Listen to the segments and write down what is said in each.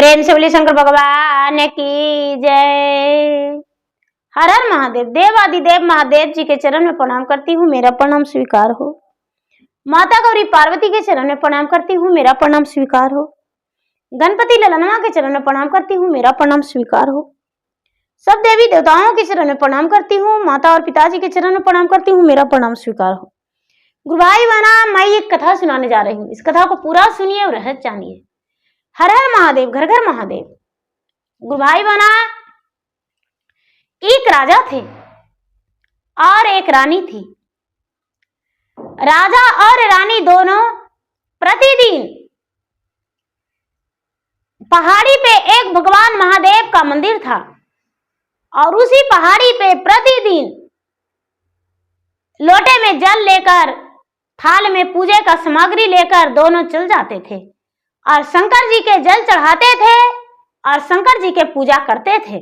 प्रेम से बोलिए शंकर भगवान की जय। हर हर महादेव। देवादिदेव महादेव जी के चरण में प्रणाम करती हूँ, मेरा प्रणाम स्वीकार हो। माता गौरी पार्वती के चरण में प्रणाम करती हूँ, मेरा प्रणाम स्वीकार हो। गणपति ललनमा के चरण में प्रणाम करती हूँ, मेरा प्रणाम स्वीकार हो। सब देवी देवताओं के चरण में प्रणाम करती हूँ, माता और पिताजी के चरण में प्रणाम करती हूँ, मेरा प्रणाम स्वीकार हो। गुरु भाई बहना, मैं एक कथा सुनाने जा रही हूँ, इस कथा को पूरा सुनिए और रहस्य जानिए। हर हर महादेव, घर घर महादेव। गुरु भाई बहना, एक राजा थे और एक रानी थी। राजा और रानी दोनों प्रतिदिन पहाड़ी पे एक भगवान महादेव का मंदिर था और उसी पहाड़ी पे प्रतिदिन लोटे में जल लेकर, थाल में पूजे का सामग्री लेकर दोनों चल जाते थे और शंकर जी के जल चढ़ाते थे और शंकर जी के पूजा करते थे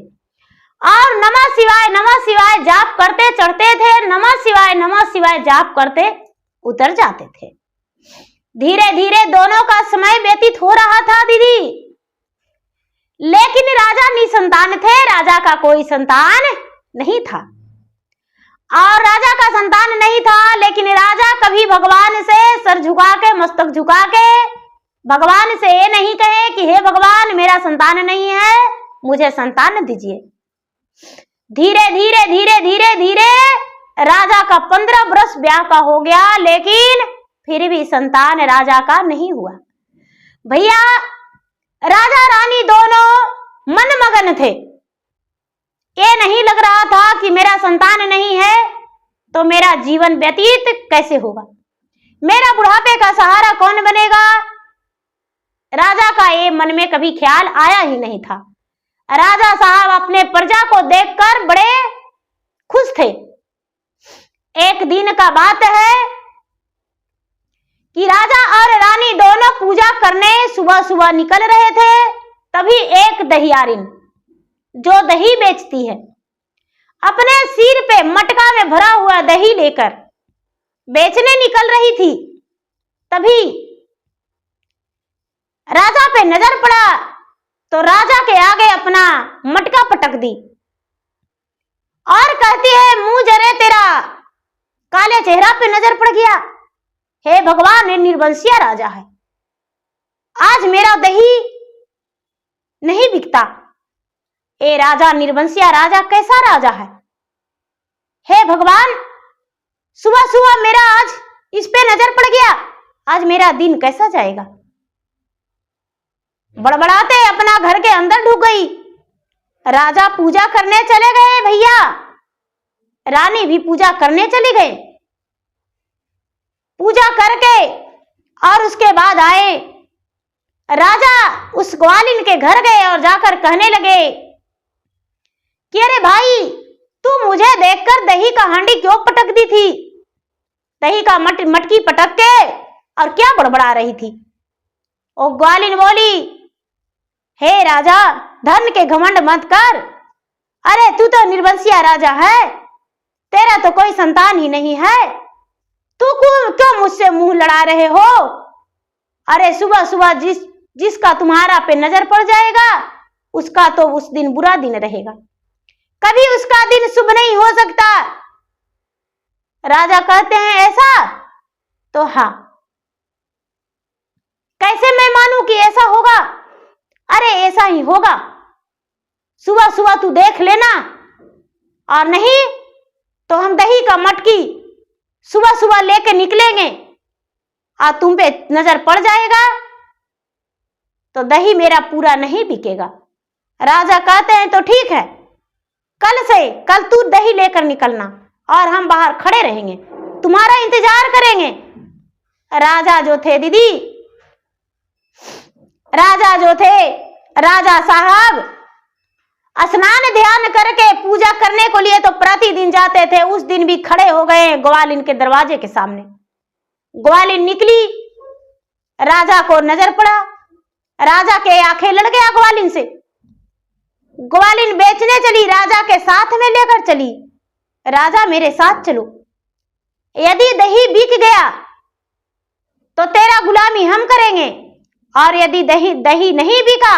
और नमः शिवाय जाप करते चढ़ते थे, नमः शिवाय जाप करते उतर जाते थे। धीरे धीरे दोनों का समय व्यतीत हो रहा था दीदी, लेकिन राजा निसंतान थे। राजा का कोई संतान नहीं था और राजा का संतान नहीं था, लेकिन राजा कभी भगवान से सर झुका के, मस्तक झुका के भगवान से ये नहीं कहे कि हे भगवान, मेरा संतान नहीं है, मुझे संतान दीजिए। धीरे धीरे धीरे धीरे धीरे राजा का 15 वर्ष ब्याह का हो गया, लेकिन फिर भी संतान राजा का नहीं हुआ। भैया, राजा रानी दोनों मनमगन थे। ये नहीं लग रहा था कि मेरा संतान नहीं है तो मेरा जीवन व्यतीत कैसे होगा, मेरा बुढ़ापे का सहारा कौन बनेगा। राजा का ये मन में कभी ख्याल आया ही नहीं था। राजा साहब अपने प्रजा को देखकर बड़े खुश थे। एक दिन का बात है कि राजा और रानी दोनों पूजा करने सुबह सुबह निकल रहे थे, तभी एक दहियारिन जो दही बेचती है अपने सिर पे मटका में भरा हुआ दही लेकर बेचने निकल रही थी। तभी राजा पे नजर पड़ा तो राजा के आगे अपना मटका पटक दी और कहती है, मुंह जरे तेरा काले चेहरा पे नजर पड़ गया। हे भगवान, ये निर्वंशिया राजा है, आज मेरा दही नहीं बिकता। ए राजा, निर्वंशिया राजा कैसा राजा है? हे भगवान, सुबह सुबह मेरा आज इस पे नजर पड़ गया, आज मेरा दिन कैसा जाएगा। बड़बड़ाते अपना घर के अंदर ढुक गई। राजा पूजा करने चले गए भैया, रानी भी पूजा करने चली गए। पूजा करके और उसके बाद आए, राजा उस ग्वालिन के घर गए और जाकर कहने लगे कि अरे भाई, तू मुझे देखकर दही का हांडी क्यों पटक दी थी? दही का मटकी पटक के और क्या बड़बड़ा रही थी? ओ ग्वालिन बोली, हे राजा, धन के घमंड मत कर। अरे तू तो निर्वंशिया राजा है, तेरा तो कोई संतान ही नहीं है, तू क्यों मुझसे मुंह लड़ा रहे हो? अरे सुबह सुबह जिसका तुम्हारा पे नजर पड़ जाएगा उसका तो उस दिन बुरा दिन रहेगा, कभी उसका दिन शुभ नहीं हो सकता। राजा कहते हैं, ऐसा? तो हाँ, कैसे मैं मानूं कि ऐसा होगा? अरे ऐसा ही होगा, सुबह सुबह तू देख लेना, और नहीं तो हम दही का मटकी सुबह सुबह लेके निकलेंगे और तुम पे नजर पड़ जाएगा तो दही मेरा पूरा नहीं बिकेगा। राजा कहते हैं, तो ठीक है, कल तू दही लेकर निकलना और हम बाहर खड़े रहेंगे, तुम्हारा इंतजार करेंगे। राजा जो थे दीदी, राजा साहब स्नान ध्यान करके पूजा करने को लिए तो प्रतिदिन जाते थे, उस दिन भी खड़े हो गए ग्वालिन के दरवाजे के सामने। ग्वालिन निकली, राजा को नजर पड़ा, राजा के आंखें लड़ गया ग्वालिन से। ग्वालिन बेचने चली, राजा के साथ में लेकर चली। राजा, मेरे साथ चलो, यदि दही बिक गया तो तेरा गुलामी हम करेंगे, और यदि दही नहीं बिका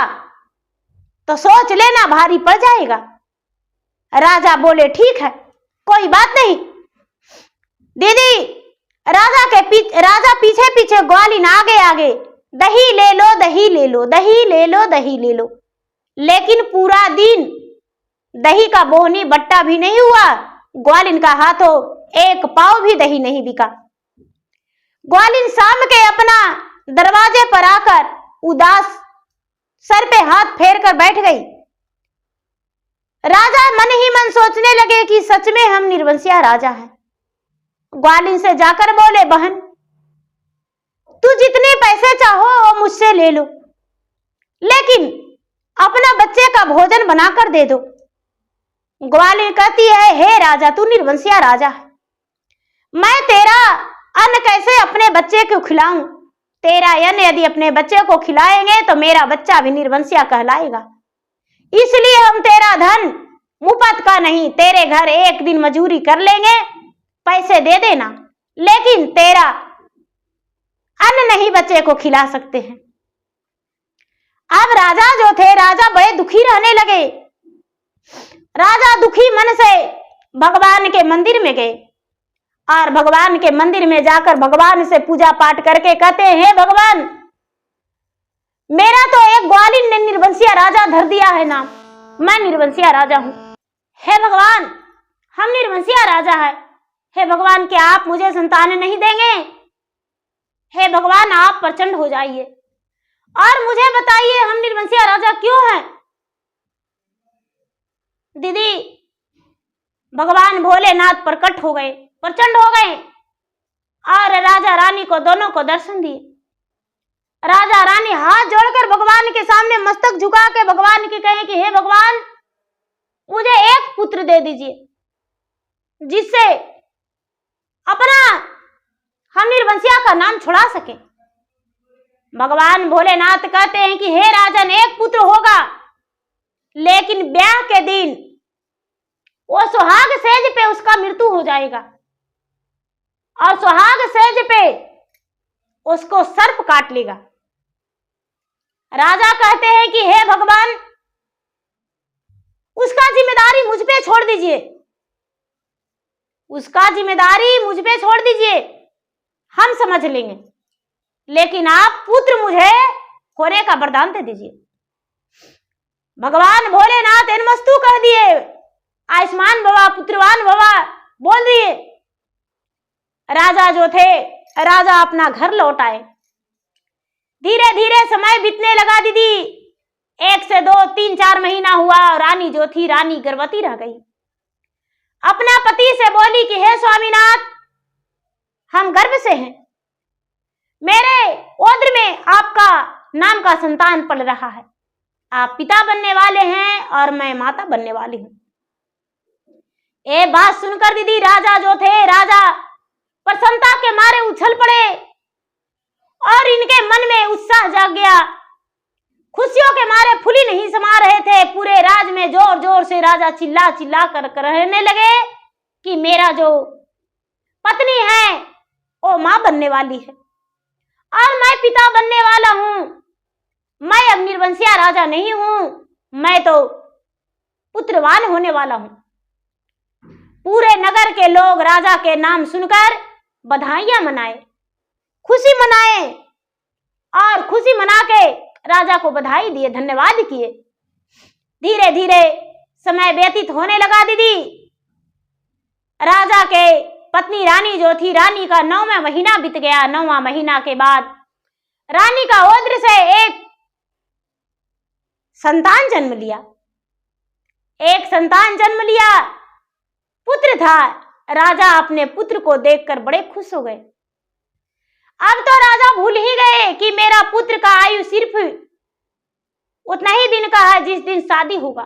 तो सोच लेना भारी पड़ जाएगा। राजा बोले ठीक है, कोई बात नहीं। दीदी, राजा पीछे पीछे, ग्वालिन आगे आगे, दही ले लो, दही ले लो, दही ले लो, दही ले लो। लेकिन पूरा दिन दही का बोहनी बट्टा भी नहीं हुआ, ग्वालिन का हाथों एक पाव भी दही नहीं बिका। ग्वालिन शाम के अपना दरवाजे पर आकर उदास सर पे हाथ फेर कर बैठ गई। राजा मन ही मन सोचने लगे कि सच में हम निर्वंशिया राजा हैं। ग्वालिन से जाकर बोले, बहन तू जितने पैसे चाहो वो मुझसे ले लो, लेकिन अपना बच्चे का भोजन बनाकर दे दो। ग्वालिन कहती है, हे राजा, तू निर्वंशिया राजा है, मैं तेरा अन्न कैसे अपने बच्चे को खिलाऊं? तेरा अन्न यदि अपने बच्चे को खिलाएंगे तो मेरा बच्चा भी निर्वंशिया कहलाएगा। इसलिए हम तेरा धन मुफ्त का नहीं, तेरे घर एक दिन मजूरी कर लेंगे, पैसे दे देना, लेकिन तेरा अन्न नहीं बच्चे को खिला सकते हैं। अब राजा जो थे, राजा बड़े दुखी रहने लगे। राजा दुखी मन से भगवान के मंदिर में गए और भगवान के मंदिर में जाकर भगवान से पूजा पाठ करके कहते हैं, हे भगवान, मेरा तो एक ग्वालिन ने निर्वंशिया राजा धर दिया है नाम, मैं निर्वंशिया राजा हूं। हे भगवान, हम निर्वंशिया राजा है, हे भगवान, क्या आप मुझे संतान नहीं देंगे? हे भगवान, आप प्रचंड हो जाइए और मुझे बताइए हम निर्वंशिया राजा क्यों हैं? दीदी, भगवान भोलेनाथ प्रकट हो गए, प्रचंड हो गए और राजा रानी को दोनों को दर्शन दिए। राजा रानी हाथ जोड़कर भगवान के सामने मस्तक झुका के भगवान की कहे कि हे भगवान, मुझे एक पुत्र दे दीजिए जिससे अपना हम निर्वंशिया का नाम छुड़ा सके। भगवान भोलेनाथ कहते हैं कि हे राजन, एक पुत्र होगा, लेकिन ब्याह के दिन वो सुहाग सेज पे उसका मृत्यु हो जाएगा और सुहाग सेज पे उसको सर्प काट लेगा। राजा कहते हैं कि हे भगवान, उसका जिम्मेदारी मुझ पे छोड़ दीजिए, उसका जिम्मेदारी मुझ पे छोड़ दीजिए, हम समझ लेंगे, लेकिन आप पुत्र मुझे होने का वरदान दे दीजिए। भगवान भोलेनाथ नमस्तु कह दिए, आयुष्मान भवा, पुत्रवान भवा बोल दिए। राजा जो थे, राजा अपना घर लौट आए। धीरे धीरे समय बीतने लगा दीदी, 1 से 2, 3, 4 महीना हुआ और रानी जो थी, रानी गर्भवती रह गई। अपना पति से बोली कि हे स्वामीनाथ, हम गर्भ से हैं, मेरे ओद्र में आपका नाम का संतान पल रहा है, आप पिता बनने वाले हैं और मैं माता बनने वाली हूं। ये बात सुनकर दीदी राजा जो थे, राजा प्रसन्नता के मारे उछल पड़े और इनके मन में उत्साह जाग गया। खुशियों के मारे फूली नहीं समा रहे थे। पूरे राज में जोर जोर से राजा चिल्ला चिल्ला कर कहने लगे कि मेरा जो पत्नी है वो मां बनने वाली है और मैं पिता बनने वाला हूं। मैं अब निर्वंशिया राजा नहीं हूं, मैं तो पुत्रवान होने वाला हूं। पूरे नगर के लोग राजा के नाम सुनकर बधाइयां मनाए, खुशी मनाए और खुशी मना के राजा को बधाई दिए, धन्यवाद किए। धीरे धीरे समय व्यतीत होने लगा दीदी। राजा के पत्नी रानी जो थी, रानी का 9वां महीना बीत गया। 9वां महीना के बाद रानी का ओद्र से एक संतान जन्म लिया, एक संतान जन्म लिया, पुत्र था। राजा अपने पुत्र को देखकर बड़े खुश हो गए। अब तो राजा भूल ही गए कि मेरा पुत्र का आयु सिर्फ उतना ही दिन का है जिस दिन शादी होगा।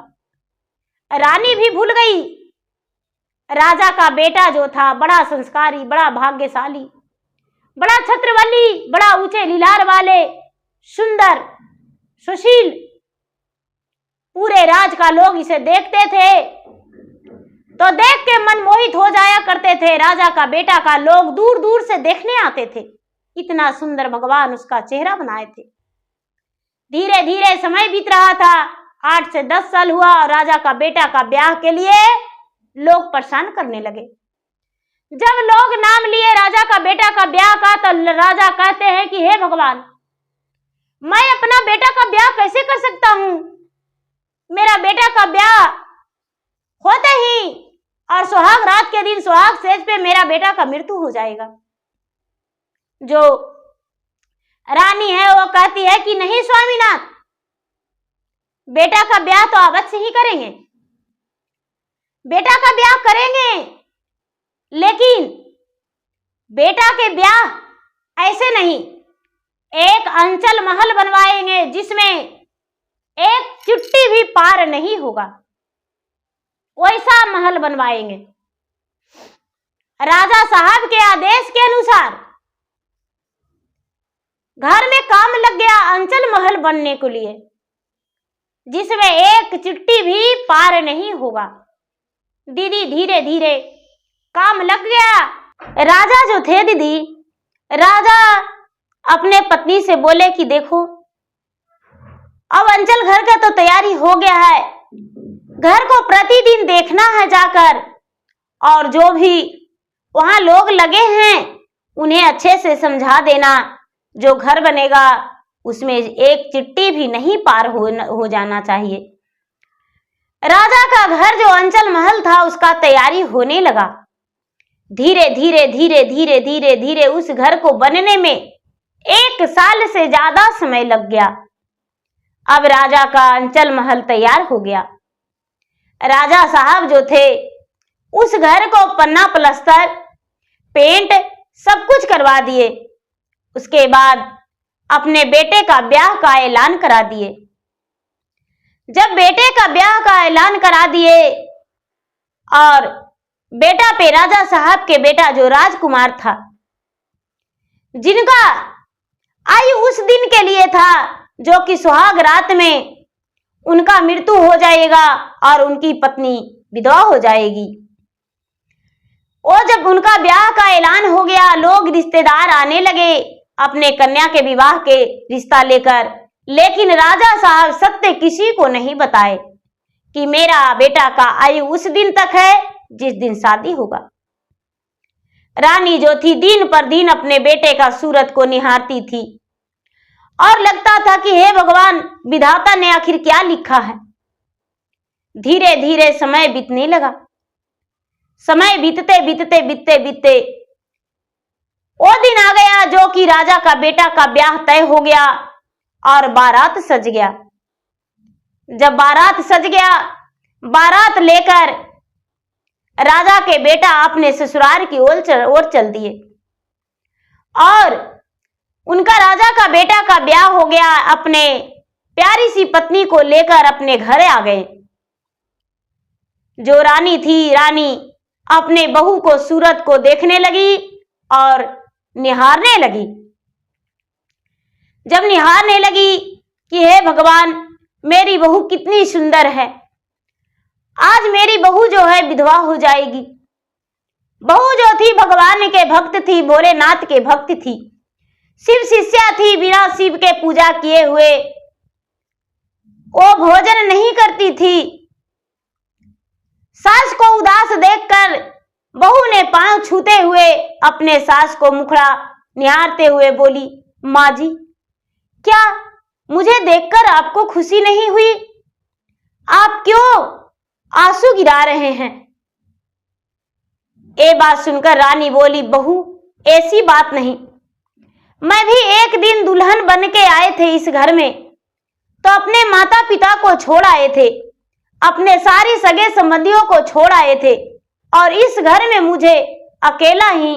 रानी भी भूल गई। राजा का बेटा जो था बड़ा संस्कारी, बड़ा भाग्यशाली, बड़ा छत्रवली, बड़ा ऊंचे लीलार वाले, सुंदर, सुशील, पूरे राज का लोग इसे देखते थे तो देख के मन मोहित हो जाया करते थे। राजा का बेटा का लोग दूर दूर से देखने आते थे, इतना सुंदर भगवान उसका चेहरा बनाए थे। धीरे धीरे समय बीत रहा था। 8 से 10 साल हुआ और राजा का बेटा का ब्याह के लिए लोग परेशान करने लगे। जब लोग नाम लिए राजा का बेटा का ब्याह का, तो राजा कहते हैं कि हे भगवान, मैं अपना बेटा का ब्याह कैसे कर सकता हूं? मेरा बेटा का ब्याह होते ही और सुहाग रात के दिन सुहाग सेज पे मेरा बेटा का मृत्यु हो जाएगा। जो रानी है वो कहती है कि नहीं स्वामीनाथ, बेटा का ब्याह तो अवश्य ही करेंगे, बेटा का ब्याह करेंगे, लेकिन बेटा के ब्याह ऐसे नहीं, एक अंचल महल बनवाएंगे जिसमें एक चुट्टी भी पार नहीं होगा, वैसा महल बनवाएंगे। राजा साहब के आदेश के अनुसार घर में काम लग गया अंचल महल बनने के लिए, जिसमें एक चिट्ठी भी पार नहीं होगा। दीदी धीरे धीरे काम लग गया। राजा जो थे दीदी, राजा अपने पत्नी से बोले कि देखो, अब अंचल घर का तो तैयारी हो गया है, घर को प्रतिदिन देखना है जाकर, और जो भी वहां लोग लगे हैं उन्हें अच्छे से समझा देना, जो घर बनेगा उसमें एक चिट्ठी भी नहीं पार हो जाना चाहिए। राजा का घर जो अंचल महल था उसका तैयारी होने लगा। धीरे धीरे धीरे धीरे धीरे धीरे उस घर को बनने में 1 साल से ज्यादा समय लग गया। अब राजा का अंचल महल तैयार हो गया। राजा साहब जो थे उस घर को पन्ना प्लस्तर पेंट सब कुछ करवा दिए। उसके बाद अपने बेटे का ब्याह का ऐलान करा दिए। जब बेटे का ब्याह का ऐलान करा दिए और बेटा पे राजा साहब के बेटा जो राजकुमार था, जिनका आयु उस दिन के लिए था जो कि सुहाग रात में उनका मृत्यु हो जाएगा और उनकी पत्नी विधवा हो जाएगी, वो जब उनका ब्याह का ऐलान हो गया, लोग रिश्तेदार आने लगे अपने कन्या के विवाह के रिश्ता लेकर, लेकिन राजा साहब सत्य किसी को नहीं बताए कि मेरा बेटा का आयु उस दिन तक है जिस दिन शादी होगा। रानी जो थी दिन पर दिन अपने बेटे का सूरत को निहारती थी और लगता था कि हे भगवान, विधाता ने आखिर क्या लिखा है। धीरे धीरे समय बीतने लगा। समय बीतते बीतते बीतते बीतते वो दिन आ गया जो कि राजा का बेटा का ब्याह तय हो गया और बारात सज गया। जब बारात सज गया, बारात लेकर राजा के बेटा अपने ससुराल की ओर चल दिए और उनका राजा का बेटा का ब्याह हो गया। अपने प्यारी सी पत्नी को लेकर अपने घर आ गए। जो रानी थी, रानी अपने बहू को सूरत को देखने लगी और निहारने लगी। जब निहारने लगी कि हे भगवान, मेरी बहू कितनी सुंदर है, आज मेरी बहू जो है विधवा हो जाएगी। बहू जो थी भगवान के भक्त थी, भोलेनाथ के भक्त थी, शिव शिष्या थी, बिना शिव के पूजा किए हुए वो भोजन नहीं करती थी। सास को उदास देखकर बहू ने पांव छूते हुए अपने सास को मुखड़ा निहारते हुए बोली, माँ जी, क्या मुझे देखकर आपको खुशी नहीं हुई? आप क्यों आंसू गिरा रहे हैं? ये बात सुनकर रानी बोली, बहू, ऐसी बात नहीं, मैं भी एक दिन दुल्हन बन के आए थे इस घर में, तो अपने माता पिता को छोड़ आए थे, अपने सारे सगे संबंधियों को छोड़ आए थे और इस घर में मुझे अकेला ही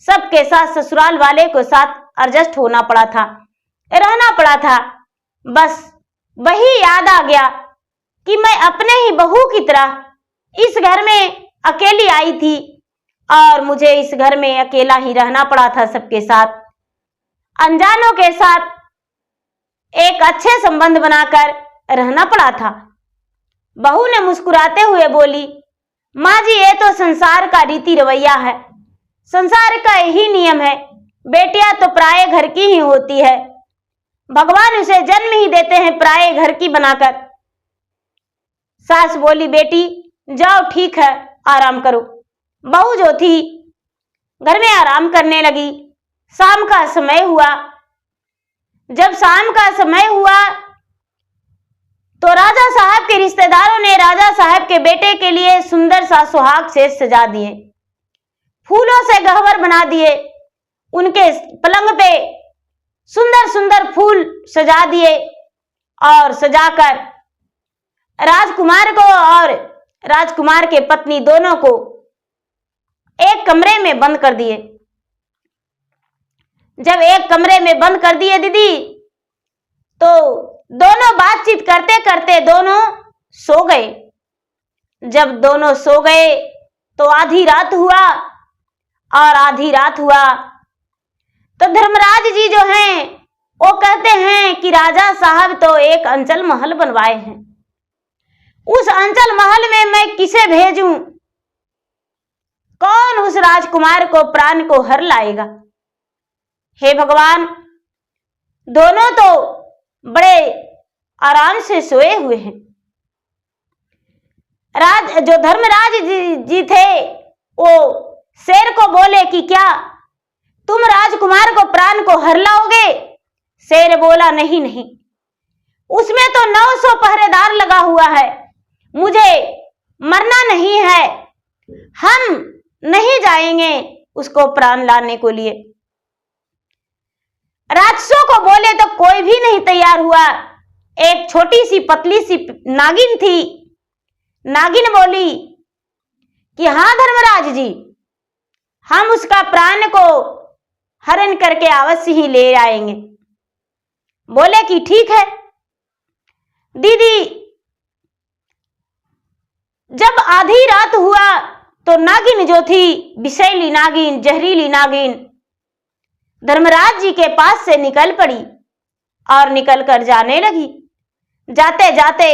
सबके साथ ससुराल वाले के साथ एडजस्ट होना पड़ा था, रहना पड़ा था। बस वही याद आ गया कि मैं अपने ही बहू की तरह इस घर में अकेली आई थी और मुझे इस घर में अकेला ही रहना पड़ा था, सबके साथ अनजानों के साथ एक अच्छे संबंध बनाकर रहना पड़ा था। बहू ने मुस्कुराते हुए बोली, माँ जी, ये तो संसार का रीति रवैया है, संसार का यही नियम है, बेटियां तो पराये घर की ही होती है, भगवान उसे जन्म ही देते हैं पराये घर की बनाकर। सास बोली, बेटी जाओ, ठीक है, आराम करो। बहू जो थी घर में आराम करने लगी। शाम का समय हुआ। जब शाम का समय हुआ तो राजा साहब के रिश्तेदारों ने राजा साहब के बेटे के लिए सुंदर सा सुहाग से सजा दिए, फूलों से गहवर बना दिए। उनके पलंग पे सुंदर सुंदर फूल सजा दिए और सजाकर राजकुमार को और राजकुमार के पत्नी दोनों को एक कमरे में बंद कर दिए। जब एक कमरे में बंद कर दिए दीदी, तो दोनों बातचीत करते करते दोनों सो गए। जब दोनों सो गए तो आधी रात हुआ, और आधी रात हुआ तो धर्मराज जी जो हैं वो कहते हैं कि राजा साहब तो एक अंचल महल बनवाए हैं, उस अंचल महल में मैं किसे भेजूं? कौन उस राजकुमार को प्राण को हर लाएगा? हे भगवान, दोनों तो बड़े आराम से सोए हुए हैं। जो धर्मराज जी थे वो शेर को बोले कि क्या तुम राजकुमार को प्राण को हर लाओगे? शेर बोला, नहीं नहीं, उसमें तो 900 पहरेदार लगा हुआ है, मुझे मरना नहीं है, हम नहीं जाएंगे उसको प्राण लाने को लिए। राक्षसों को बोले तो कोई भी नहीं तैयार हुआ। एक छोटी सी पतली सी नागिन थी। नागिन बोली कि हाँ धर्मराज जी, हम उसका प्राण को हरण करके अवश्य ही ले आएंगे। बोले कि ठीक है। दीदी, जब आधी रात हुआ तो नागिन जो थी, विषैली नागिन, जहरीली नागिन, धर्मराज जी के पास से निकल पड़ी और निकल कर जाने लगी। जाते जाते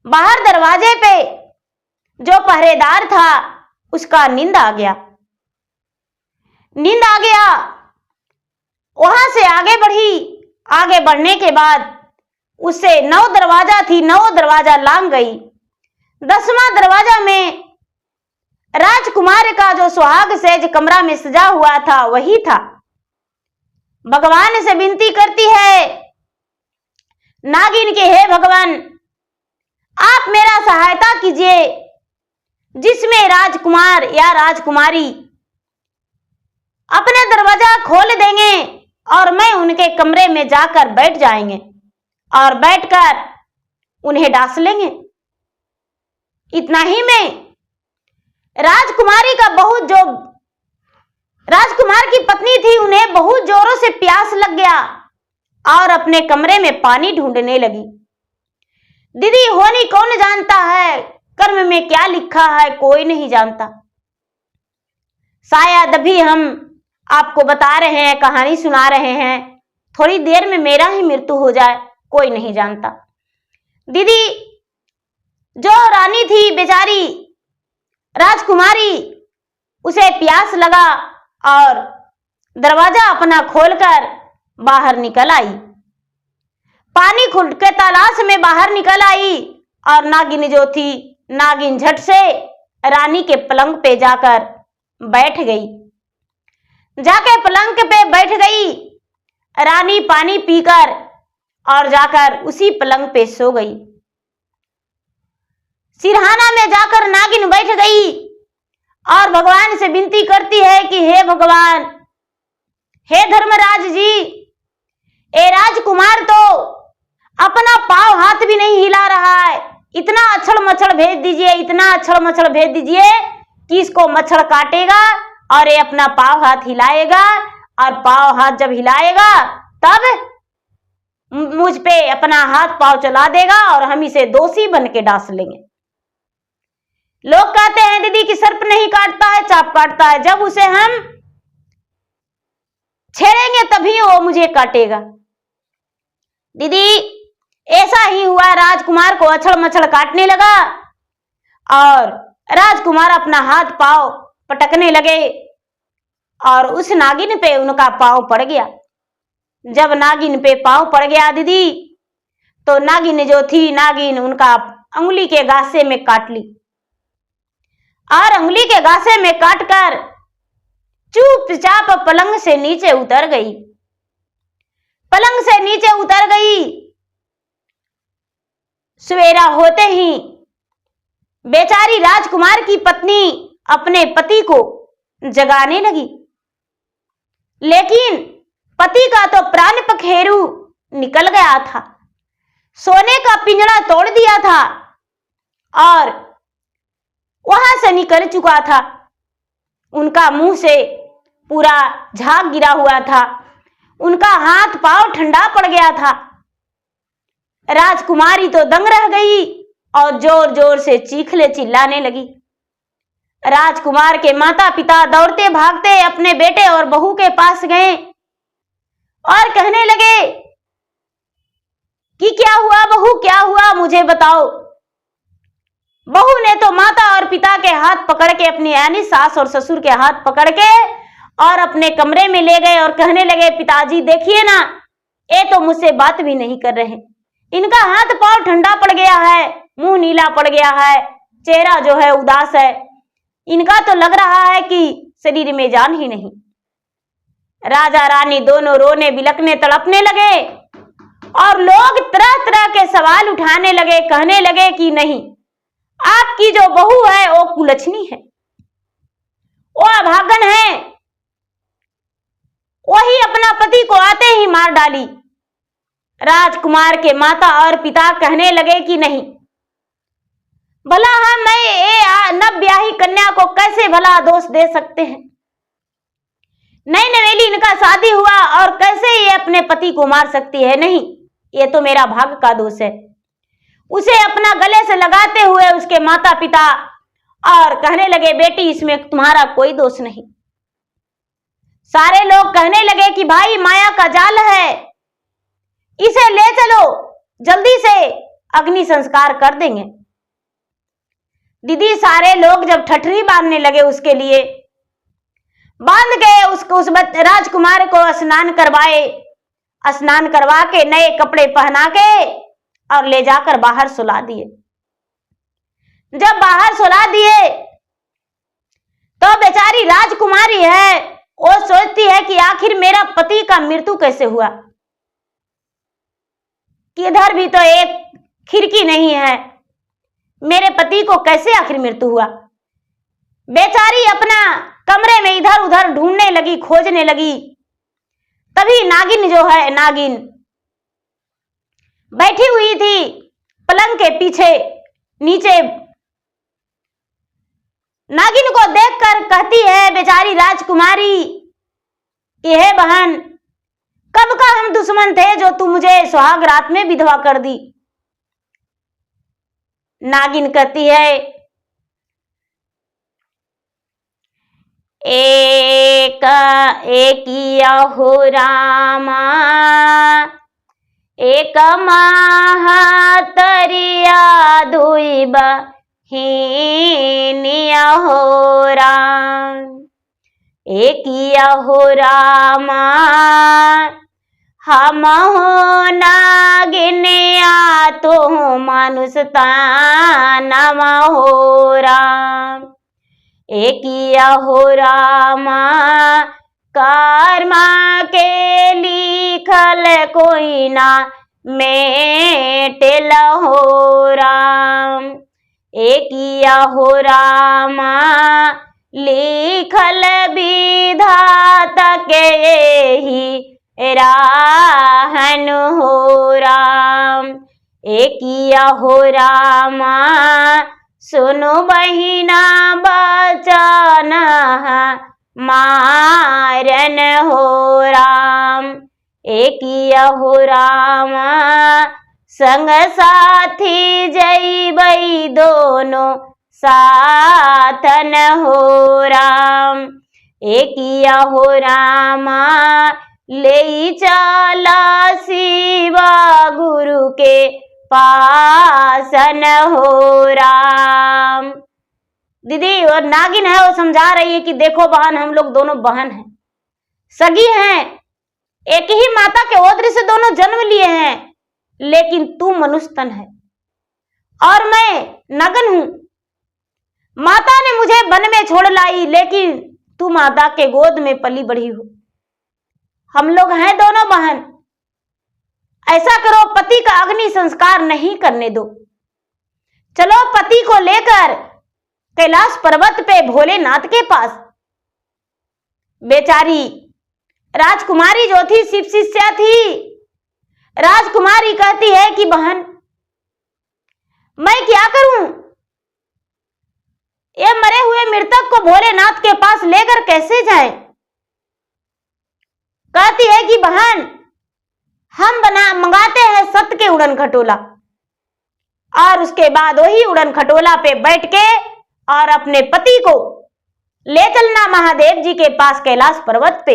बाहर दरवाजे पे जो पहरेदार था उसका नींद आ गया। नींद आ गया, वहां से आगे बढ़ी। आगे बढ़ने के बाद उससे 9 दरवाजा थी, 9 दरवाजा लांग गई। 10वां दरवाजा में राजकुमार का जो सुहाग सेज कमरा में सजा हुआ था वही था। भगवान से विनती करती है नागिन के, हे भगवान, आप मेरा सहायता कीजिए, जिसमें राजकुमार या राजकुमारी अपने दरवाजा खोल देंगे और मैं उनके कमरे में जाकर बैठ जाएंगे और बैठकर उन्हें डांस लेंगे। इतना ही में राजकुमारी का राजकुमार की पत्नी थी, उन्हें बहुत जोरों से प्यास लग गया और अपने कमरे में पानी ढूंढने लगी। दीदी, होनी कौन जानता है, कर्म में क्या लिखा है कोई नहीं जानता। शायद अभी हम आपको बता रहे हैं, कहानी सुना रहे हैं, थोड़ी देर में मेरा ही मृत्यु हो जाए, कोई नहीं जानता। दीदी, जो रानी थी बेचारी राजकुमारी, उसे प्यास लगा और दरवाजा अपना खोलकर बाहर निकल आई। पानी खुद के तलाश में बाहर निकल आई और नागिन जो थी, नागिन झट से रानी के पलंग पे जाकर बैठ गई। जाके पलंग पे बैठ गई। रानी पानी पीकर और जाकर उसी पलंग पे सो गई। सिरहाना में जाकर नागिन बैठ गई और भगवान से विनती करती है कि हे भगवान, हे धर्मराज जी, ए राजकुमार तो अपना पांव हाथ भी नहीं हिला रहा है, इतना अछड़ मच्छर भेज दीजिए, इतना अछड़ मच्छर भेज दीजिए कि इसको मच्छर काटेगा और ये अपना पांव हाथ हिलाएगा, और पांव हाथ जब हिलाएगा तब मुझ पे अपना हाथ पांव चला देगा और हम इसे दोषी बन के डांस लेंगे। लोग कहते हैं दीदी कि सर्प नहीं काटता है, सांप काटता है, जब उसे हम छेड़ेंगे तभी वो मुझे काटेगा। दीदी, ऐसा ही हुआ, राजकुमार को अछड़ मच्छड़ काटने लगा और राजकुमार अपना हाथ पांव पटकने लगे और उस नागिन पे उनका पांव पड़ गया। जब नागिन पे पांव पड़ गया दीदी, तो नागिन जो थी, नागिन उनका अंगुली के गासे में काट ली और अंगुली के गासे में काटकर चुपचाप पलंग से नीचे उतर गई। पलंग से नीचे उतर गई। सवेरा होते ही बेचारी राजकुमार की पत्नी अपने पति को जगाने लगी, लेकिन पति का तो प्राण पखेरु निकल गया था, सोने का पिंजरा तोड़ दिया था और वहां से निकल चुका था। उनका मुंह से पूरा झाग गिरा हुआ था, उनका हाथ पांव ठंडा पड़ गया था। राजकुमारी तो दंग रह गई और जोर जोर से चीखले चिल्लाने लगी। राजकुमार के माता पिता दौड़ते भागते अपने बेटे और बहू के पास गए और कहने लगे कि क्या हुआ बहू, क्या हुआ, मुझे बताओ। बहू ने तो माता और पिता के हाथ पकड़ के, अपनी यानी सास और ससुर के हाथ पकड़ के और अपने कमरे में ले गए और कहने लगे, पिताजी देखिए ना, ये तो मुझसे बात भी नहीं कर रहे, इनका हाथ पांव ठंडा पड़ गया है, मुंह नीला पड़ गया है, चेहरा जो है उदास है, इनका तो लग रहा है कि शरीर में जान ही नहीं। राजा रानी दोनों रोने बिलखने तड़पने लगे और लोग तरह तरह के सवाल उठाने लगे, कहने लगे कि नहीं, आपकी जो बहू है वो कुलच्छनी है, वो अभागन है, वही अपना पति को आते ही मार डाली। राजकुमार के माता और पिता कहने लगे कि नहीं, भला हम नवब्याही कन्या को कैसे भला दोष दे सकते हैं, नई नवेली इनका शादी हुआ और कैसे ये अपने पति को मार सकती है, नहीं, ये तो मेरा भाग्य का दोष है। उसे अपना गले से लगाते हुए उसके माता पिता और कहने लगे, बेटी इसमें तुम्हारा कोई दोष नहीं। सारे लोग कहने लगे कि भाई माया का जाल है, इसे ले चलो, जल्दी से अग्नि संस्कार कर देंगे। दीदी सारे लोग जब ठठरी बांधने लगे उसके लिए, बांध के उसको उस राजकुमार को स्नान करवाए, स्नान करवा के नए कपड़े पहना के और ले जाकर बाहर सुला दिए। जब बाहर सुला दिए तो बेचारी राजकुमारी है, वो सोचती है कि आखिर मेरा पति का मृत्यु कैसे हुआ, किधर भी तो एक खिड़की नहीं है, मेरे पति को कैसे आखिर मृत्यु हुआ। बेचारी अपना कमरे में इधर उधर ढूंढने लगी, खोजने लगी। तभी नागिन जो है, नागिन बैठी हुई थी पलंग के पीछे नीचे। नागिन को देखकर कहती है बेचारी राजकुमारी कि हे बहन, कब का हम दुश्मन थे जो तू मुझे सुहाग रात में विधवा कर दी। नागिन कहती है, एकिया हो रामा, एक महातरिया दुई बहिनिया हो राम। एकिया हो रामा, हम हो नागिनिया तो मानुष तानवा हो राम। एकिया हो रामा, कर्मा के लिखल कोई ना मेटेल हो राम। एकिया हो रामा, लिखल विधाता के ही राहन हो राम। एकिया हो रामा, सुनो बहिना बचन मारन हो राम। एकिया हो रामा, संग साथी जइबई दोनों साथन हो राम। एकिया हो रामा, ले चला शिवा गुरु के पासन हो राम। दीदी और नागिन है, वो समझा रही है कि देखो बहन, हम लोग दोनों बहन हैं, सगी हैं, एक ही माता के ओदर से दोनों जन्म लिए हैं, लेकिन तू मनुष्य तन है और मैं नग्न हूं। माता ने मुझे वन में छोड़ लाई, लेकिन तू माता के गोद में पली बढ़ी हो। हम लोग हैं दोनों बहन। ऐसा करो, पति का अग्नि संस्कार नहीं करने दो। चलो पति को लेकर कैलाश पर्वत पे भोलेनाथ के पास। बेचारी राजकुमारी जो थी शिव शिष्या थी। राजकुमारी कहती है कि बहन मैं क्या करूं, ये मरे हुए मृतक को भोलेनाथ के पास लेकर कैसे जाएं? कहती है कि बहन हम मंगाते हैं सत्य के उड़न खटोला, और उसके बाद वही उड़न खटोला पे बैठ के और अपने पति को ले चलना महादेव जी के पास कैलाश पर्वत पे।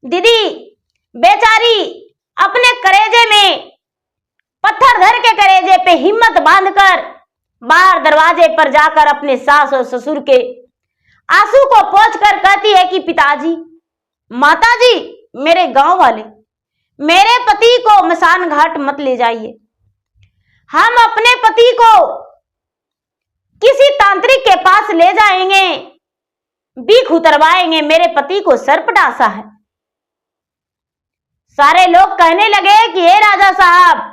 दीदी बेचारी अपने करेजे में पत्थर धर के करेजे पे हिम्मत बांधकर बाहर दरवाजे पर जाकर अपने सास और ससुर के आंसू को पोंछकर कहती है कि पिताजी, माताजी, मेरे गांव वाले, मेरे पति को मसान घाट मत ले जाइए। हम अपने पति को किसी तांत्रिक के पास ले जाएंगे, बीख उतरवाएंगे, मेरे पति को सर्प डांसा है। सारे लोग कहने लगे कि हे राजा साहब,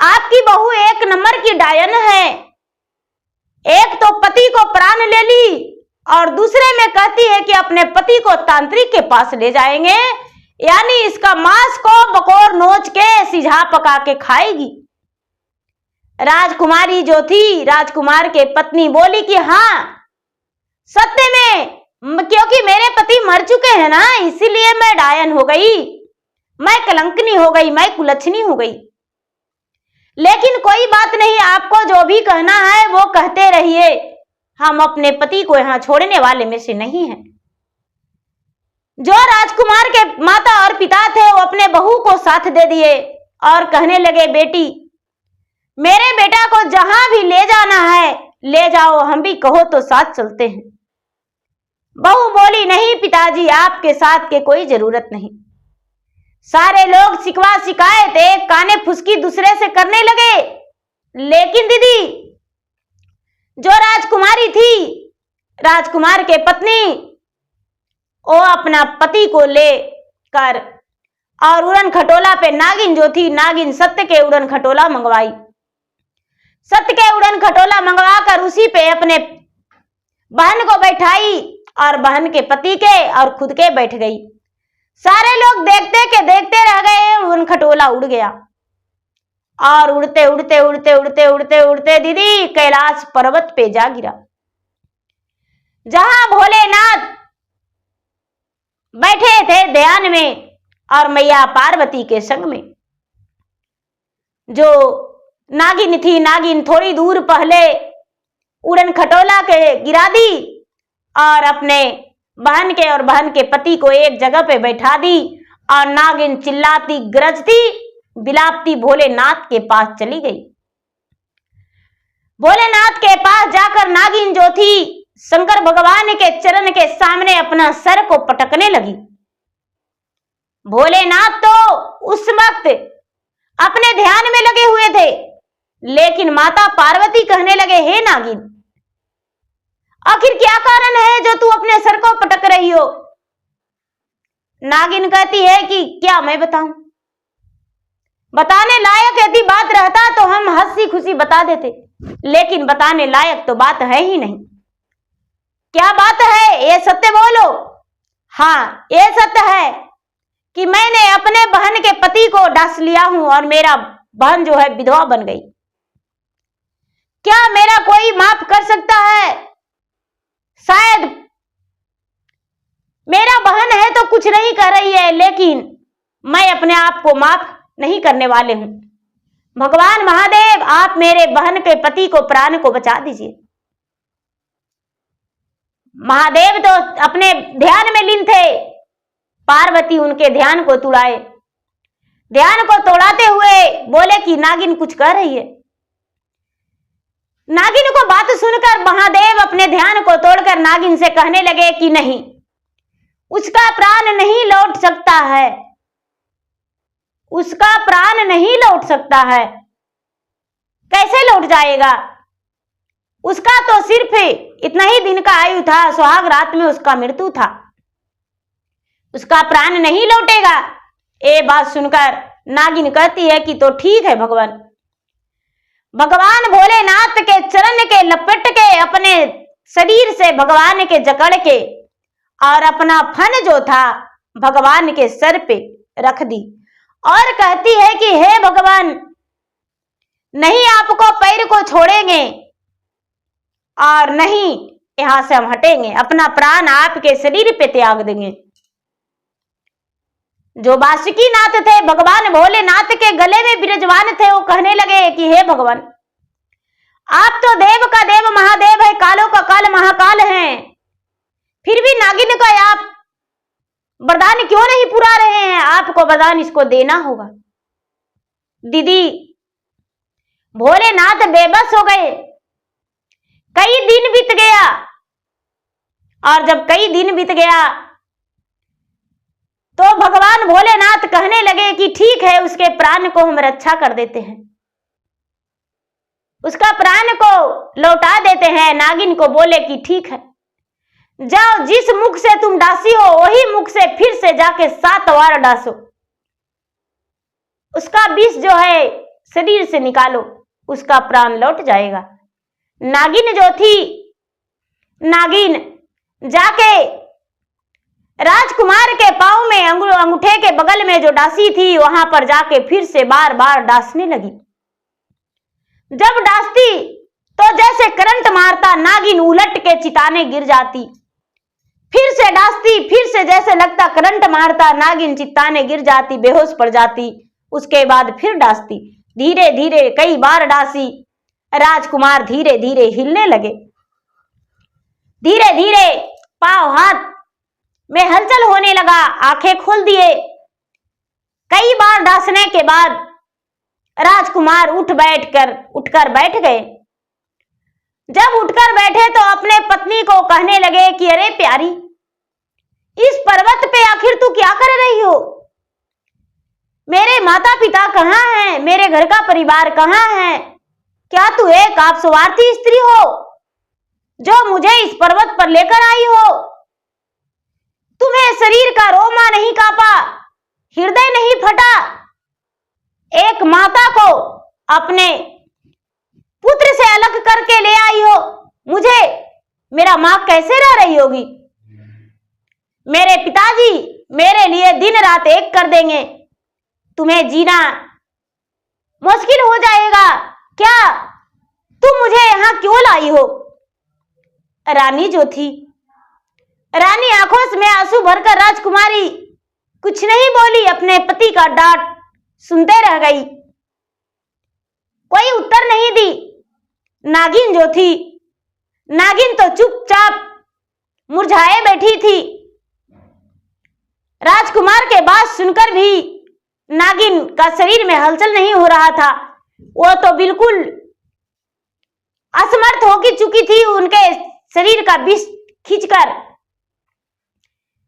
आपकी बहू एक नंबर की डायन है। एक तो पति को प्राण ले ली और दूसरे में कहती है कि अपने पति को तांत्रिक के पास ले जाएंगे, यानी इसका मांस को बकौर नोच के सिझा पका के खाएगी। राजकुमारी जो थी, राजकुमार के पत्नी बोली कि हाँ सत्य में, क्योंकि मेरे पति मर चुके हैं ना, इसीलिए मैं डायन हो गई, मैं कलंकनी हो गई, मैं कुलच्छनी हो गई। लेकिन कोई बात नहीं, आपको जो भी कहना है वो कहते रहिए, हम अपने पति को यहां छोड़ने वाले में से नहीं हैं। जो राजकुमार के माता और पिता थे वो अपने बहू को साथ दे दिए और कहने लगे, बेटी मेरे बेटा को जहां भी ले जाना है ले जाओ, हम भी कहो तो साथ चलते हैं। बहू बोली, नहीं पिताजी, आपके साथ के कोई जरूरत नहीं। सारे लोग शिकवा शिकायत एक काने फुसकी दूसरे से करने लगे। लेकिन दीदी जो राजकुमारी थी, राजकुमार के पत्नी, वो अपना पति को ले कर और उड़न खटोला पे नागिन जो थी, नागिन सत्य के उड़न खटोला मंगवाई। सत्य के उड़न खटोला मंगवा कर उसी पे अपने बहन को बैठाई और बहन के पति के और खुद के बैठ गई। सारे लोग देखते के देखते रह गए। उड़न खटोला उड़ गया और उड़ते उड़ते उड़ते उड़ते उड़ते उड़ते दीदी कैलाश पर्वत पे जा गिरा, जहां भोलेनाथ बैठे थे ध्यान में और मैया पार्वती के संग में। जो नागिन थी, नागिन थोड़ी दूर पहले उड़न खटोला के गिरा दी और अपने बहन के और बहन के पति को एक जगह पे बैठा दी और नागिन चिल्लाती गरजती बिलापती भोलेनाथ के पास चली गई। भोलेनाथ के पास जाकर नागिन जो थी शंकर भगवान के चरण के सामने अपना सर को पटकने लगी। भोलेनाथ तो उस वक्त अपने ध्यान में लगे हुए थे, लेकिन माता पार्वती कहने लगे, हे नागिन, आखिर क्या कारण है जो तू अपने सर को पटक रही हो? नागिन कहती है कि क्या मैं बताऊं, बताने लायक यदि बात रहता तो हम हंसी खुशी बता देते, लेकिन बताने लायक तो बात है ही नहीं। क्या बात है, ये सत्य बोलो। हाँ, ये सत्य है कि मैंने अपने बहन के पति को डांस लिया हूं और मेरा बहन जो है विधवा बन गई। क्या मेरा कोई माफ कर सकता है? शायद मेरा बहन है तो कुछ नहीं कर रही है, लेकिन मैं अपने आप को माफ नहीं करने वाले हूं। भगवान महादेव, आप मेरे बहन के पति को, प्राण को बचा दीजिए। महादेव तो अपने ध्यान में लीन थे, पार्वती उनके ध्यान को तोड़ाए। ध्यान को तोड़ाते हुए बोले कि नागिन कुछ कह रही है। नागिन को बात सुनकर महादेव अपने ध्यान को तोड़कर नागिन से कहने लगे कि नहीं, उसका प्राण नहीं लौट सकता है, उसका प्राण नहीं लौट सकता है। कैसे लौट जाएगा? उसका तो सिर्फ इतना ही दिन का आयु था, सुहाग रात में उसका मृत्यु था, उसका प्राण नहीं लौटेगा। ये बात सुनकर नागिन कहती है कि तो ठीक है भगवान। भगवान भोलेनाथ के चरण के लपेट के अपने शरीर से भगवान के जकड़ के और अपना फन जो था भगवान के सर पे रख दी और कहती है कि हे भगवान, नहीं आपको पैर को छोड़ेंगे और नहीं यहां से हम हटेंगे, अपना प्राण आपके शरीर पे त्याग देंगे। जो बासुकीनाथ थे, भगवान भोलेनाथ के गले में विराजमान थे, वो कहने लगे कि हे भगवान, आप तो देव का देव महादेव है, कालों का काल महाकाल हैं, फिर भी नागिन का आप वरदान क्यों नहीं पुरा रहे हैं? आपको वरदान इसको देना होगा। दीदी, भोलेनाथ बेबस हो गए। कई दिन बीत गया और जब कई दिन बीत गया तो भगवान भोलेनाथ कहने लगे कि ठीक है, उसके प्राण को हम रक्षा कर देते हैं, उसका प्राण को लौटा देते हैं। नागिन को बोले कि ठीक है, जाओ, जिस मुख से तुम डांसी हो वही मुख से फिर से जाके 7 बार डांसो, उसका विष जो है शरीर से निकालो, उसका प्राण लौट जाएगा। नागिन जो थी, नागिन जाके राजकुमार के पांव में अंगूठे के बगल में जो डांसी थी वहां पर जाके फिर से बार बार डांसने लगी। जब डांसती तो जैसे करंट मारता नागिन उलट के चिताने गिर जाती, फिर से डांसती, फिर से जैसे लगता करंट मारता नागिन चिताने गिर जाती, बेहोश पड़ जाती। उसके बाद फिर डांसती, धीरे धीरे कई बार डांसी। राजकुमार धीरे धीरे हिलने लगे, धीरे धीरे पांव हाथ में हलचल होने लगा, आंखें खोल दिए। कई बार डांसने के बाद राजकुमार उठकर बैठ गए। जब उठकर बैठे तो अपने पत्नी को कहने लगे कि अरे प्यारी, इस पर्वत पे आखिर तू क्या कर रही हो? मेरे माता पिता कहाँ हैं? मेरे घर का परिवार कहाँ है? क्या तू एक आप स्वार्थी स्त्री हो जो मुझे इस पर्वत पर लेकर आई हो? तुम्हें शरीर का रोमा नहीं कांपा, हृदय नहीं फटा? एक माता को अपने पुत्र से अलग करके ले आई हो, मुझे मेरा मां कैसे रह रही होगी? मेरे पिताजी मेरे लिए दिन रात एक कर देंगे, तुम्हें जीना मुश्किल हो जाएगा। क्या तुम मुझे यहां क्यों लाई हो? रानी जो थी, रानी आंखों में आंसू भरकर राजकुमारी कुछ नहीं बोली, अपने पति का डांट सुनते रह गई, कोई उत्तर नहीं दी। नागिन जो थी, नागिन तो चुपचाप मुरझाए बैठी थी। राजकुमार के बात सुनकर भी नागिन का शरीर में हलचल नहीं हो रहा था, वो तो बिल्कुल असमर्थ हो चुकी थी। उनके शरीर का विष खींचकर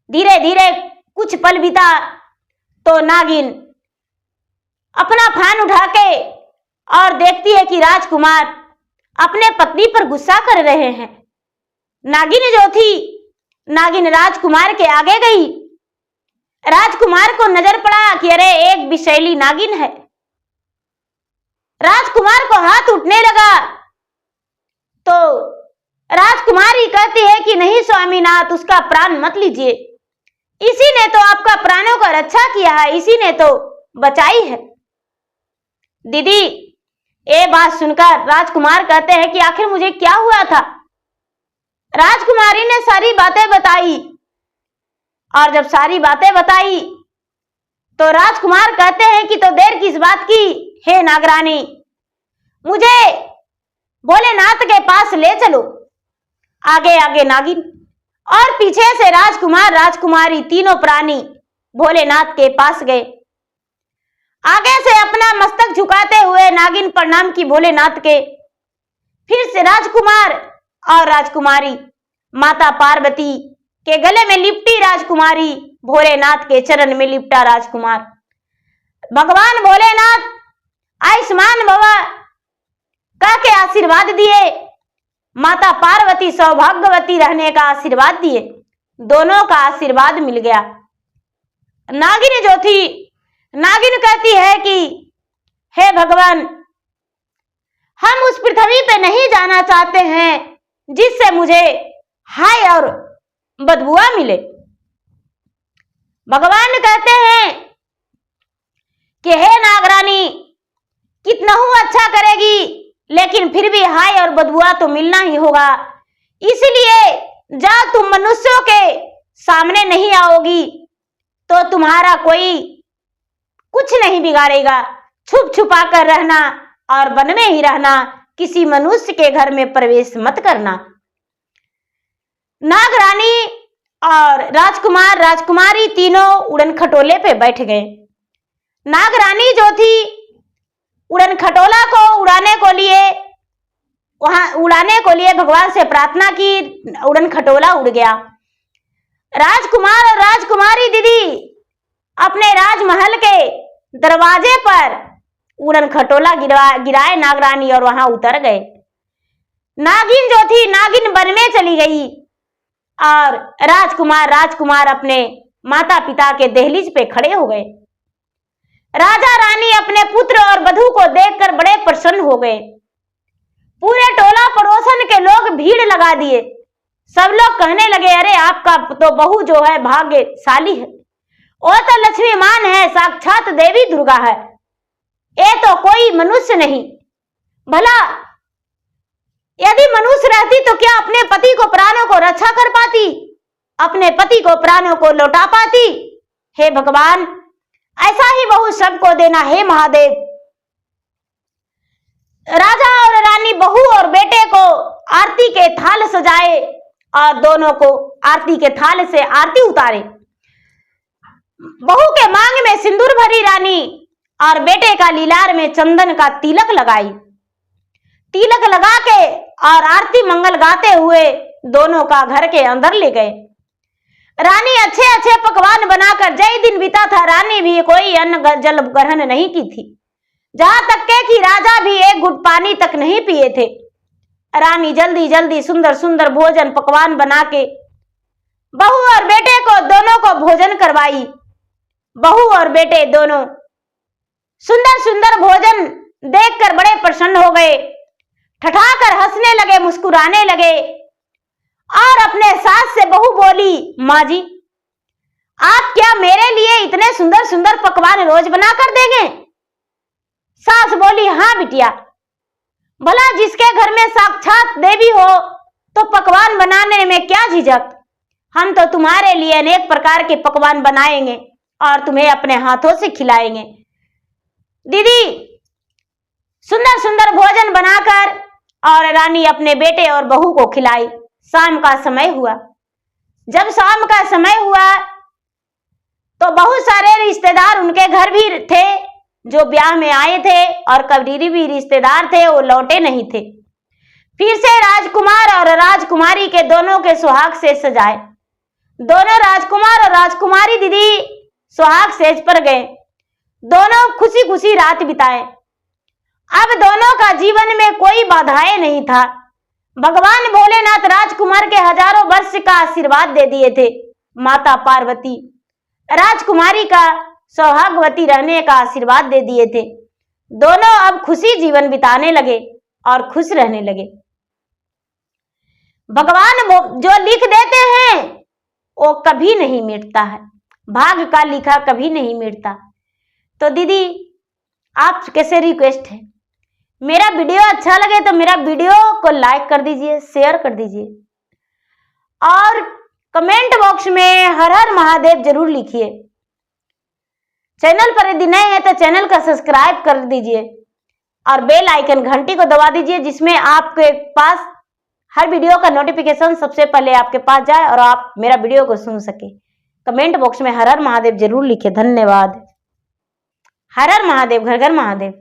धीरे धीरे कुछ पल बीता तो नागिन अपना फान उठा के और देखती है कि राजकुमार अपने पत्नी पर गुस्सा कर रहे हैं। नागिन जो थी, नागिन राजकुमार के आगे गई। राजकुमार को नजर पड़ा कि अरे एक विषैली नागिन है। राजकुमार को हाथ उठने लगा तो राजकुमारी कहती है कि नहीं स्वामीनाथ, उसका प्राण मत लीजिए, इसी ने तो आपका प्राणों का रक्षा किया है, इसी ने तो बचाई है। दीदी, ये बात सुनकर राजकुमार कहते हैं कि आखिर मुझे क्या हुआ था? राजकुमारी ने सारी बातें बताई और जब सारी बातें बताई तो राजकुमार कहते हैं कि तो देर किस बात की, हे नागरानी, मुझे भोलेनाथ के पास ले चलो। आगे आगे नागिन और पीछे से राजकुमार राजकुमारी तीनों प्राणी भोलेनाथ के पास गए। आगे से अपना मस्तक झुकाते हुए नागिन प्रणाम की भोलेनाथ के। फिर से राजकुमार और राजकुमारी माता पार्वती के गले में लिपटी राजकुमारी, भोलेनाथ के चरण में लिपटा राजकुमार। भगवान भोलेनाथ आयुष्मान भवा, कह के आशीर्वाद दिए। माता पार्वती सौभाग्यवती रहने का आशीर्वाद दिए। दोनों का आशीर्वाद मिल गया। नागिन जो थी, नागिन कहती है कि हे भगवान, हम उस पृथ्वी पे नहीं जाना चाहते हैं जिससे मुझे हाय और बदबुआ मिले। भगवान कहते हैं कि हे नागरानी, कितना हूं अच्छा करेगी लेकिन फिर भी हाय और बदबुआ तो मिलना ही होगा, इसलिए जा तुम मनुष्यों के सामने नहीं आओगी तो तुम्हारा कोई कुछ नहीं बिगाड़ेगा। छुप छुपा कर रहना और वन में ही रहना, किसी मनुष्य के घर में प्रवेश मत करना। नागरानी और राजकुमार राजकुमारी तीनों उड़न खटोले पे बैठ गए। नागरानी जो थी उड़न खटोला को उड़ाने को लिए भगवान से प्रार्थना की। उड़न खटोला उड़ गया। राजकुमार और राजकुमारी दीदी अपने राजमहल के दरवाजे पर उड़न खटोला गिराए नागरानी और वहां उतर गए। नागिन जो थी, नागिन वन में चली गई और राजकुमार अपने माता पिता के दहलीज पे खड़े हो गए। राजा रानी अपने पुत्र और वधू को देखकर बड़े प्रसन्न हो गए। पूरे टोला पड़ोसन के लोग भीड़ लगा दिए। सब लोग कहने लगे, अरे आपका तो बहू जो है भाग्यशाली है, वो तो लक्ष्मी मान है, साक्षात देवी दुर्गा है, ये तो कोई मनुष्य नहीं। भला यदि मनुष्य रहती तो क्या अपने पति को प्राणों को रक्षा कर पाती, अपने पति को प्राणों को लौटा पाती? हे भगवान, ऐसा ही बहू सबको देना, हे महादेव। राजा और रानी बहू और बेटे को आरती के थाल सजाए और दोनों को आरती के थाल से आरती उतारे। बहू के मांग में सिंदूर भरी रानी और बेटे का लीलार में चंदन का तिलक लगाई। तिलक लगा के और आरती मंगल गाते हुए दोनों का घर के अंदर ले गए। रानी अच्छे अच्छे पकवान बनाकर जय दिन बीता था। रानी भी कोई अन्न जल ग्रहण नहीं की थी, जहां तक के कि राजा भी एक घुट पानी तक नहीं पिए थे। रानी जल्दी जल्दी सुंदर सुंदर भोजन पकवान बना के बहू और बेटे को दोनों को भोजन करवाई। बहू और बेटे दोनों सुंदर सुंदर भोजन देखकर बड़े प्रसन्न हो गए, ठठाकर हंसने लगे, मुस्कुराने लगे। और अपने सास से बहू बोली, माँ जी, आप क्या मेरे लिए इतने सुंदर सुंदर पकवान रोज बना कर देंगे? सास बोली, हाँ बिटिया, भला जिसके घर में साक्षात देवी हो तो पकवान बनाने में क्या झिझक। हम तो तुम्हारे लिए अनेक प्रकार के पकवान बनाएंगे और तुम्हें अपने हाथों से खिलाएंगे। दीदी सुंदर सुंदर भोजन बनाकर और रानी अपने बेटे और बहू को खिलाई। शाम का समय हुआ। जब शाम का समय हुआ तो बहुत सारे रिश्तेदार उनके घर भी थे जो ब्याह में आए थे, और कबीरी भी रिश्तेदार थे, वो लौटे नहीं थे। फिर से राजकुमार और राजकुमारी के दोनों के सुहाग सेज सजाए। दोनों राजकुमार और राजकुमारी दीदी सुहाग सेज पर गए। दोनों खुशी खुशी रात बिताए। अब दोनों का जीवन में कोई बाधाएं नहीं था। भगवान भोलेनाथ राजकुमार के हजारों वर्ष का आशीर्वाद दे दिए थे। माता पार्वती राजकुमारी का सौभाग्यवती रहने का आशीर्वाद दे दिए थे। दोनों अब खुशी जीवन बिताने लगे और खुश रहने लगे। भगवान जो लिख देते हैं वो कभी नहीं मिटता है, भाग्य का लिखा कभी नहीं मिटता। तो दीदी आप कैसे रिक्वेस्ट है, मेरा वीडियो अच्छा लगे तो मेरा वीडियो को लाइक कर दीजिए, शेयर कर दीजिए और कमेंट बॉक्स में हर हर महादेव जरूर लिखिए। चैनल पर यदि नए हैं तो चैनल का सब्सक्राइब कर दीजिए और बेल आइकन घंटी को दबा दीजिए, जिसमें आपके पास हर वीडियो का नोटिफिकेशन सबसे पहले आपके पास जाए और आप मेरा वीडियो को सुन सके। कमेंट बॉक्स में हर हर महादेव जरूर लिखे। धन्यवाद। हर हर महादेव, घर घर महादेव।